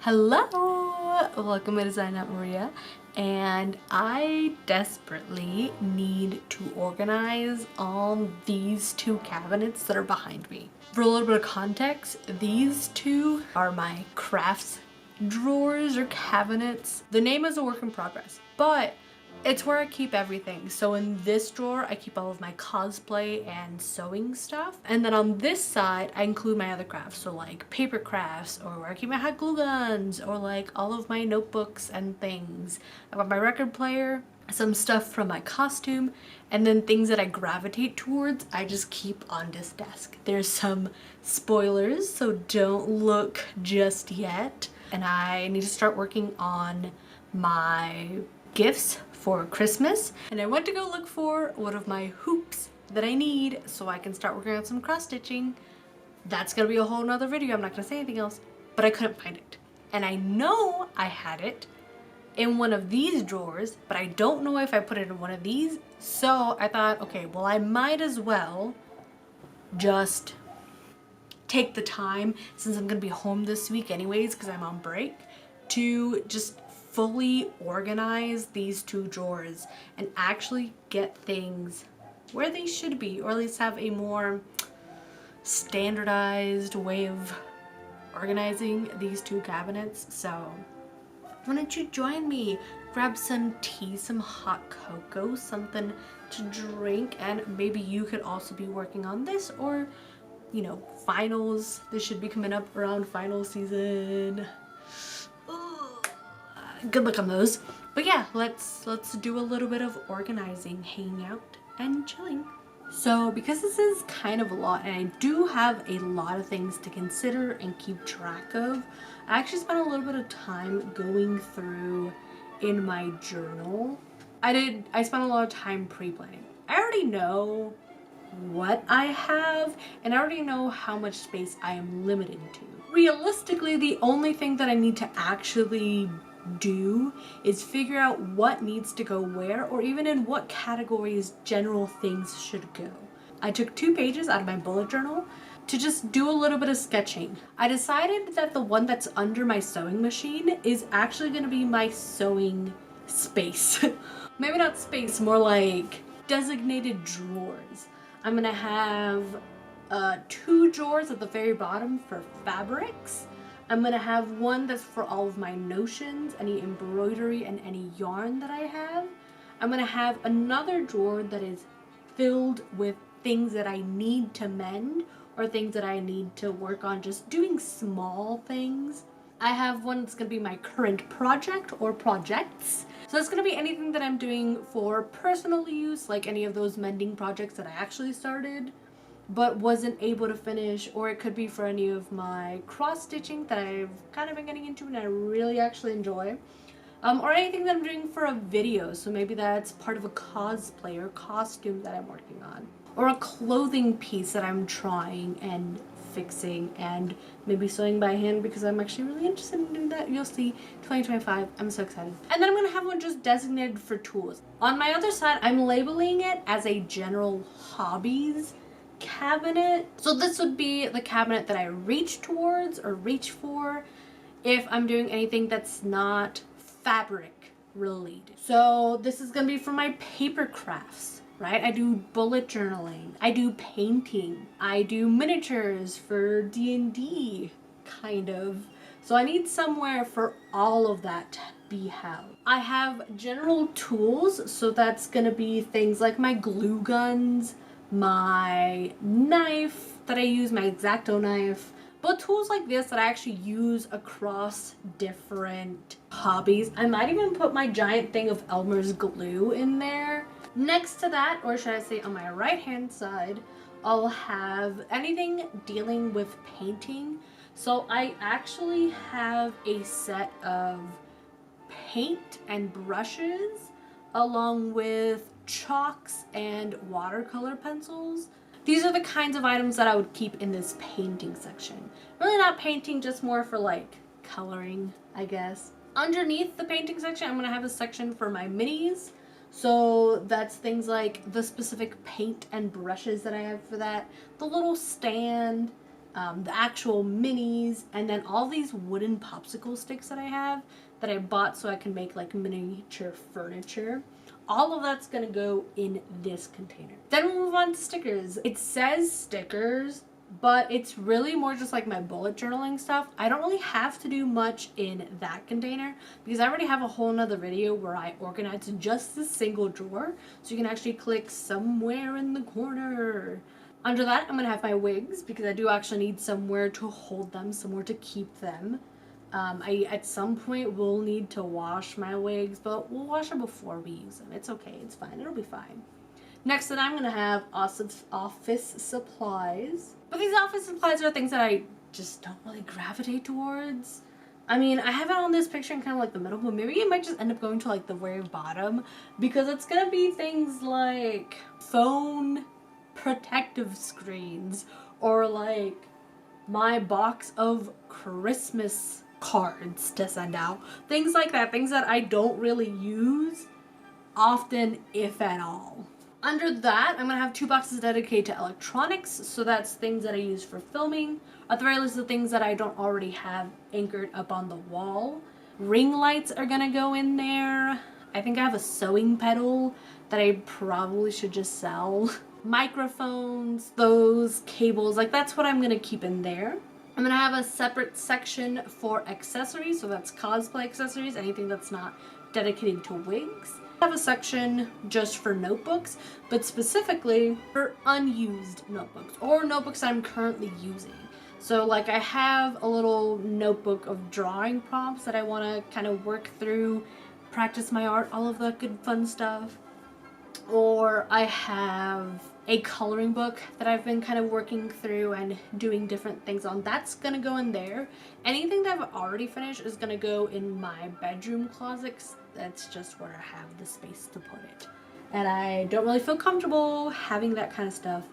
Hello! Welcome to Design Out Maria, and I desperately need to organize all these two cabinets that are behind me. For a little bit of context, these two are my crafts drawers or cabinets. The name is a work in progress, but it's where I keep everything. So in this drawer, I keep all of my cosplay and sewing stuff. And then on this side, I include my other crafts. So like paper crafts, or where I keep my hot glue guns, or like all of my notebooks and things. I got my record player, some stuff from my costume, and then things that I gravitate towards, I just keep on this desk. There's some spoilers, so don't look just yet. And I need to start working on my gifts for Christmas, and I went to go look for one of my hoops that I need so I can start working on some cross stitching. That's gonna be a whole nother video. I'm not gonna say anything else, but I couldn't find it. And I know I had it in one of these drawers, but I don't know if I put it in one of these. So I thought, okay, well, I might as well just take the time, since I'm gonna be home this week anyways because I'm on break, to just fully organize these two drawers and actually get things where they should be, or at least have a more standardized way of organizing these two cabinets. So why don't you join me? Grab some tea, some hot cocoa, something to drink, and maybe you could also be working on this, or you know, finals. This should be coming up around final season. Good luck on those. But yeah, let's do a little bit of organizing, hanging out, and chilling. So because this is kind of a lot, and I do have a lot of things to consider and keep track of, I actually spent a little bit of time going through in my journal. I spent a lot of time pre-planning. I already know what I have, and I already know how much space I am limited to. Realistically, the only thing that I need to actually do is figure out what needs to go where, or even in what categories general things should go. I took 2 pages out of my bullet journal to just do a little bit of sketching. I decided that the one that's under my sewing machine is actually going to be my sewing space. Maybe not space, more like designated drawers. I'm gonna have 2 drawers at the very bottom for fabrics. I'm gonna have one that's for all of my notions, any embroidery and any yarn that I have. I'm gonna have another drawer that is filled with things that I need to mend, or things that I need to work on, just doing small things. I have one that's gonna be my current project or projects. So it's gonna be anything that I'm doing for personal use, like any of those mending projects that I actually started but wasn't able to finish, or it could be for any of my cross stitching that I've kind of been getting into and I really actually enjoy. Or anything that I'm doing for a video, so maybe that's part of a cosplay or costume that I'm working on. Or a clothing piece that I'm trying and fixing and maybe sewing by hand, because I'm actually really interested in doing that. You'll see, 2025, I'm so excited. And then I'm gonna have one just designated for tools. On my other side, I'm labeling it as a general hobbies cabinet. So this would be the cabinet that I reach towards or reach for if I'm doing anything that's not fabric related. So this is gonna be for my paper crafts, right? I do bullet journaling, I do painting, I do miniatures for D&D, kind of. So I need somewhere for all of that to be housed. I have general tools, so that's gonna be things like my glue guns, my knife that I use, my X-Acto knife, but tools like this that I actually use across different hobbies. I might even put my giant thing of Elmer's glue in there. Next to that, or should I say on my right hand side, I'll have anything dealing with painting. So I actually have a set of paint and brushes along with chalks and watercolor pencils. These are the kinds of items that I would keep in this painting section. Really not painting, just more for like coloring, I guess. Underneath the painting section, I'm gonna have a section for my minis. So that's things like the specific paint and brushes that I have for that, the little stand, the actual minis, and then all these wooden popsicle sticks that I have that I bought so I can make like miniature furniture. All of that's gonna go in this container. Then we'll move on to stickers. It says stickers, but it's really more just like my bullet journaling stuff. I don't really have to do much in that container because I already have a whole nother video where I organize just this single drawer. So you can actually click somewhere in the corner. Under that, I'm gonna have my wigs because I do actually need somewhere to hold them, somewhere to keep them. I at some point will need to wash my wigs, but we'll wash them before we use them. It's okay, it's fine, it'll be fine. Next, then I'm gonna have office supplies. But these office supplies are things that I just don't really gravitate towards. I mean, I have it on this picture in kind of like the middle, but maybe it might just end up going to like the very bottom because it's gonna be things like phone protective screens or like my box of Christmas cards to send out. Things like that. Things that I don't really use often, if at all. Under that, I'm gonna have 2 boxes dedicated to electronics. So that's things that I use for filming. At the very least, the things that I don't already have anchored up on the wall. Ring lights are gonna go in there. I think I have a sewing pedal that I probably should just sell. Microphones, those cables, like that's what I'm gonna keep in there. I'm gonna have a separate section for accessories, so that's cosplay accessories, anything that's not dedicated to wigs. I have a section just for notebooks, but specifically for unused notebooks or notebooks I'm currently using. So like I have a little notebook of drawing prompts that I want to kind of work through, practice my art, all of that good fun stuff. Or I have a coloring book that I've been kind of working through and doing different things on. That's gonna go in there. Anything that I've already finished is gonna go in my bedroom closets. That's just where I have the space to put it. And I don't really feel comfortable having that kind of stuff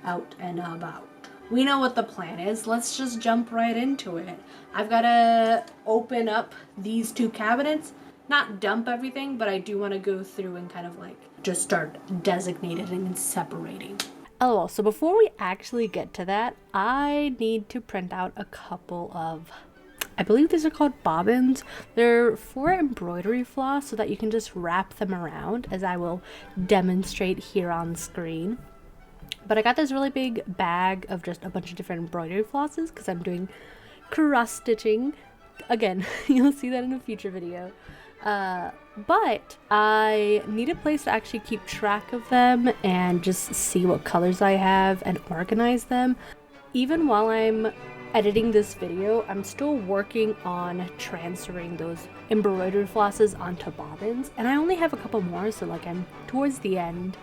out and about. We know what the plan is. Let's just jump right into it. I've gotta open up these 2 cabinets. Not dump everything, but I do want to go through and kind of like just start designating and separating. Oh, so before we actually get to that, I need to print out a couple of, I believe these are called bobbins. They're for embroidery floss so that you can just wrap them around, as I will demonstrate here on screen. But I got this really big bag of just a bunch of different embroidery flosses because I'm doing cross stitching. Again, you'll see that in a future video. But I need a place to actually keep track of them and just see what colors I have and organize them. Even while I'm editing this video, I'm still working on transferring those embroidery flosses onto bobbins, and I only have a couple more, so like I'm towards the end.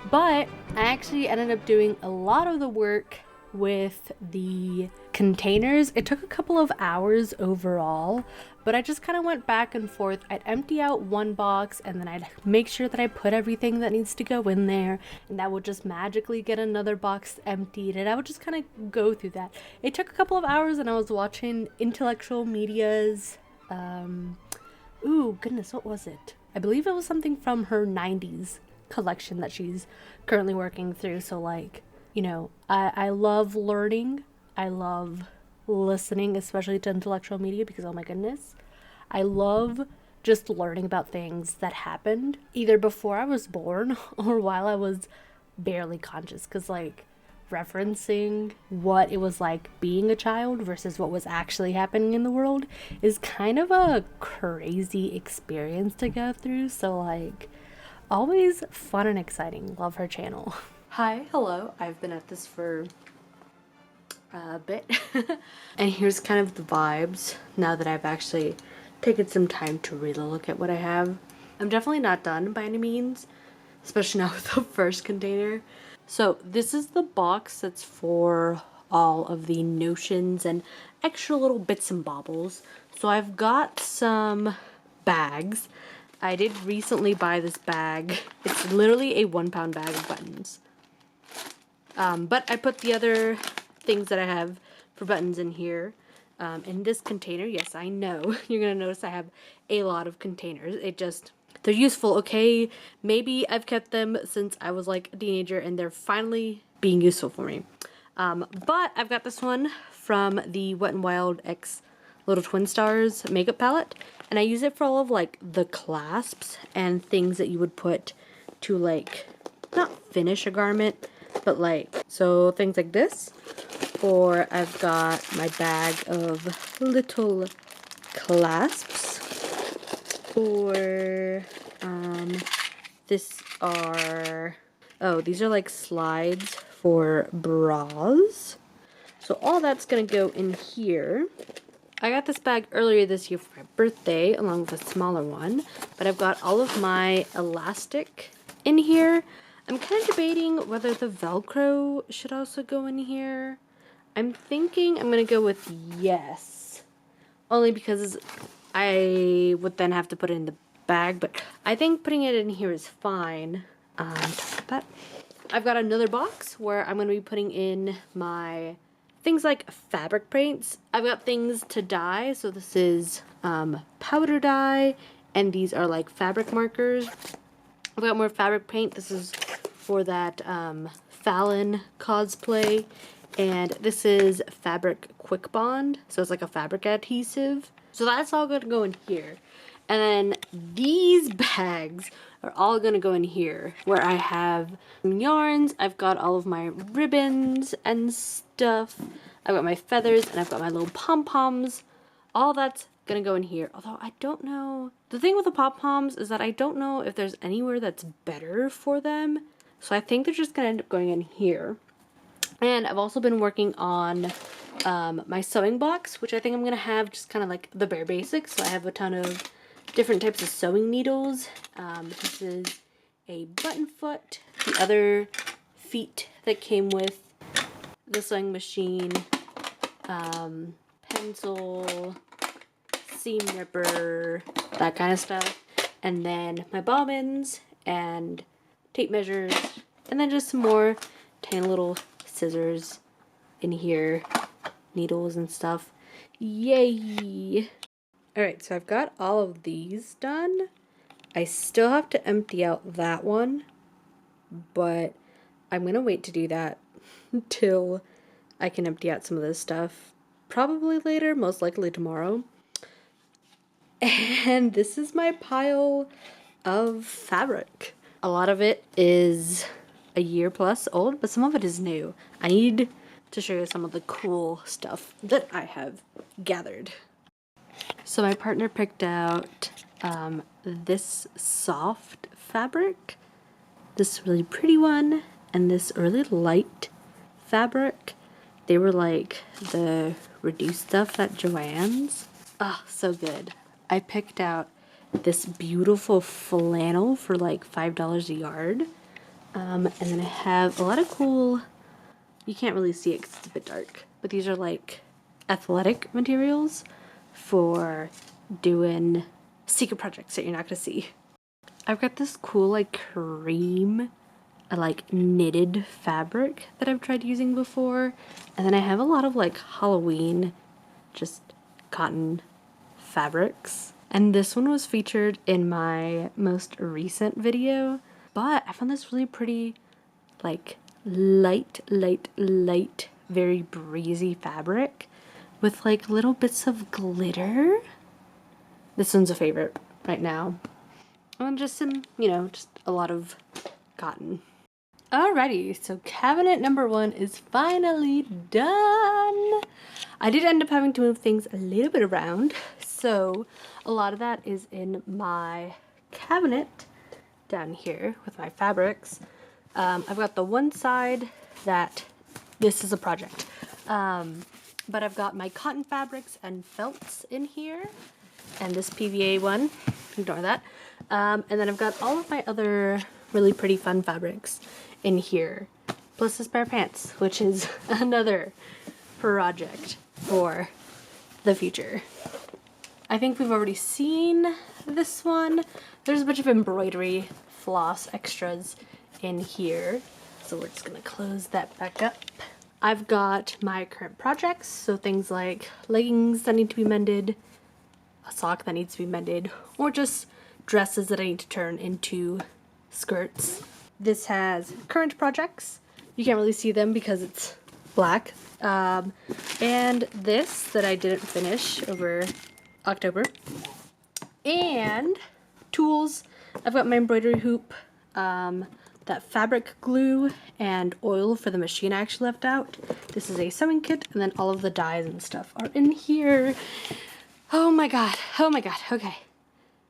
But I actually ended up doing a lot of the work with the containers. It took a couple of hours overall, but I just kind of went back and forth. I'd empty out one box and then I'd make sure that I put everything that needs to go in there, and that would just magically get another box emptied, and I would just kind of go through that. It took a couple of hours, and I was watching Intellectual Media's ooh goodness, what was it? I believe it was something from her 90s collection that she's currently working through. So like, you know, I love learning. I love listening, especially to Intellectual Media, because oh my goodness, I love just learning about things that happened either before I was born or while I was barely conscious, because like referencing what it was like being a child versus what was actually happening in the world is kind of a crazy experience to go through. So like, always fun and exciting. Love her channel. Hi, hello. I've been at this for a bit. And here's kind of the vibes now that I've actually taken some time to really look at what I have. I'm definitely not done by any means, especially now with the first container. So this is the box that's for all of the notions and extra little bits and baubles. So I've got some bags. I did recently buy this bag. It's literally a 1-pound bag of buttons. But I put the other things that I have for buttons in here. In this container, yes, I know. You're gonna notice I have a lot of containers. They're useful, okay? Maybe I've kept them since I was like a teenager and they're finally being useful for me. But I've got this one from the Wet n Wild X Little Twin Stars makeup palette, and I use it for all of like the clasps and things that you would put to like not finish a garment, but like so things like this. Or I've got my bag of little clasps. Or these are like slides for bras. So all that's gonna go in here. I got this bag earlier this year for my birthday along with a smaller one, but I've got all of my elastic in here. I'm kind of debating whether the Velcro should also go in here. I'm thinking I'm gonna go with yes, only because I would then have to put it in the bag, but I think putting it in here is fine. That I've got another box where I'm gonna be putting in my things like fabric paints. I've got things to dye, so this is powder dye, and these are like fabric markers. I've got more fabric paint. This is for that Fallon cosplay, and this is fabric quick bond, so it's like a fabric adhesive. So that's all gonna go in here. And then these bags are all gonna go in here where I have some yarns. I've got all of my ribbons and stuff. I've got my feathers and I've got my little pom-poms. All that's gonna go in here. Although I don't know. The thing with the pom-poms is that I don't know if there's anywhere that's better for them. So I think they're just gonna end up going in here. And I've also been working on my sewing box, which I think I'm gonna have just kind of like the bare basics. So I have a ton of different types of sewing needles. This is a button foot. The other feet that came with the sewing machine, pencil, seam ripper, that kind of stuff. And then my bobbins and tape measures, and then just some more tiny little scissors in here, needles and stuff. Yay! Alright, so I've got all of these done. I still have to empty out that one, but I'm gonna wait to do that until I can empty out some of this stuff. Probably later, most likely tomorrow. And this is my pile of fabric. A lot of it is a year plus old, but some of it is new. I need to show you some of the cool stuff that I have gathered. So my partner picked out this soft fabric, this really pretty one, and this really light fabric. They were like the reduced stuff at Joann's. Ah, so good. I picked out this beautiful flannel for like $5 a yard. And then I have a lot of cool, you can't really see it because it's a bit dark, but these are like athletic materials for doing secret projects that you're not going to see. I've got this cool like cream, like knitted fabric that I've tried using before. And then I have a lot of like Halloween, just cotton fabrics. And this one was featured in my most recent video. But I found this really pretty, like light, very breezy fabric with like little bits of glitter. This one's a favorite right now. And just some, you know, just a lot of cotton. Alrighty, so cabinet number 1 is finally done. I did end up having to move things a little bit around, so a lot of that is in my cabinet down here with my fabrics. I've got the one side that this is a project, but I've got my cotton fabrics and felts in here, and this PVA one, ignore that, and then I've got all of my other really pretty fun fabrics in here, plus this pair of pants, which is another project for the future. I think we've already seen this one. There's a bunch of embroidery floss extras in here, so we're just gonna close that back up. I've got my current projects, so things like leggings that need to be mended, a sock that needs to be mended, or just dresses that I need to turn into skirts. This has current projects. You can't really see them because it's black. And this that I didn't finish over October. And tools. I've got my embroidery hoop, that fabric glue, and oil for the machine I actually left out. This is a sewing kit, and then all of the dies and stuff are in here. Oh my god, okay.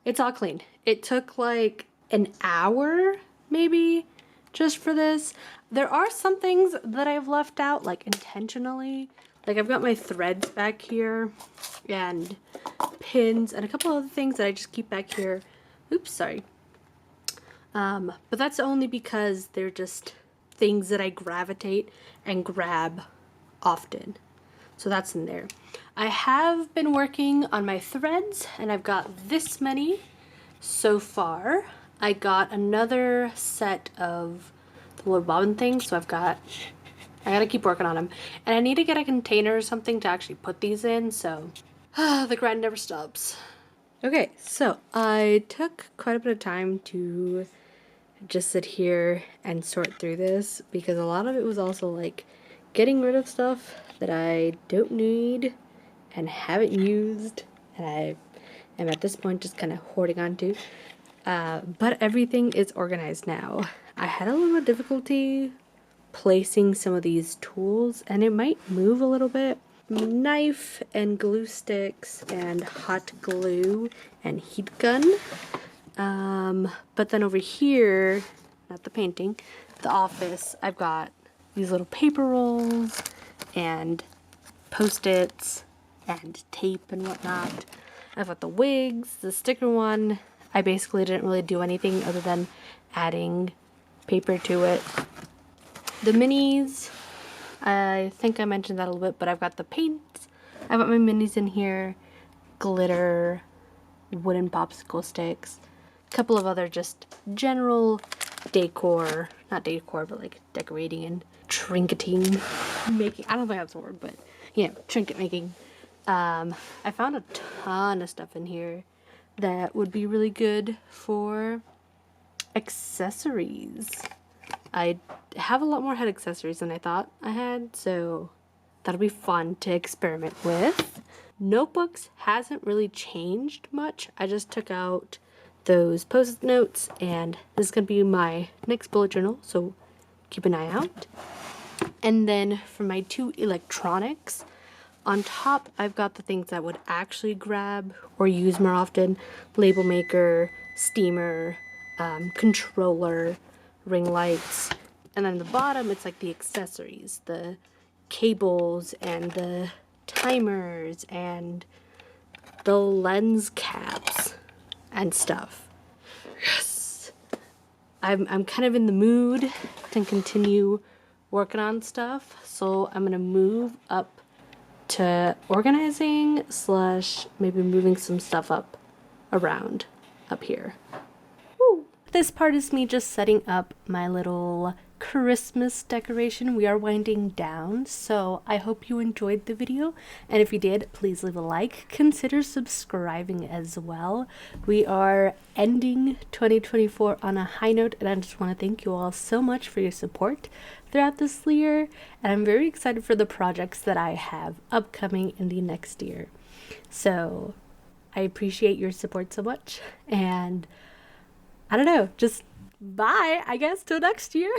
It's all clean. It took like an hour, maybe, just for this. There are some things that I've left out, like intentionally. Like I've got my threads back here, and pins, and a couple other things that I just keep back here. Oops, sorry. But that's only because they're just things that I gravitate and grab often. So that's in there. I have been working on my threads, and I've got this many so far. I got another set of the little bobbin things, so I gotta keep working on them. And I need to get a container or something to actually put these in, so the grind never stops. Okay, so I took quite a bit of time to just sit here and sort through this, because a lot of it was also like getting rid of stuff that I don't need and haven't used, and I am at this point just kind of hoarding onto. But everything is organized now. I had a little difficulty placing some of these tools, and it might move a little bit. Knife and glue sticks and hot glue and heat gun. But then over here, not the painting, the office, I've got these little paper rolls and Post-its and tape and whatnot. I've got the wigs, the sticker one. I basically didn't really do anything other than adding paper to it. The minis, I think I mentioned that a little bit, but I've got the paints. I've got my minis in here, glitter, wooden popsicle sticks, a couple of other just general decor, not decor, but like decorating and trinketing making. I don't think that's a word, but you know, trinket making. I found a ton of stuff in here that would be really good for accessories. I have a lot more head accessories than I thought I had, so that'll be fun to experiment with. Notebooks hasn't really changed much. I just took out those post-it notes, and this is going to be my next bullet journal, so keep an eye out. And then for my two electronics, on top I've got the things that I would actually grab or use more often: label maker, steamer, controller, ring lights. And then the bottom, it's like the accessories, the cables and the timers and the lens caps and stuff. Yes! I'm kind of in the mood to continue working on stuff, so I'm gonna move up to organizing / maybe moving some stuff up around up here. Woo. This part is me just setting up my little Christmas decoration. We are winding down, so I hope you enjoyed the video, and if you did, please leave a like. Consider subscribing as well. We are ending 2024 on a high note, and I just want to thank you all so much for your support throughout this year, and I'm very excited for the projects that I have upcoming in the next year. So I appreciate your support so much, and I don't know, just bye, I guess, till next year.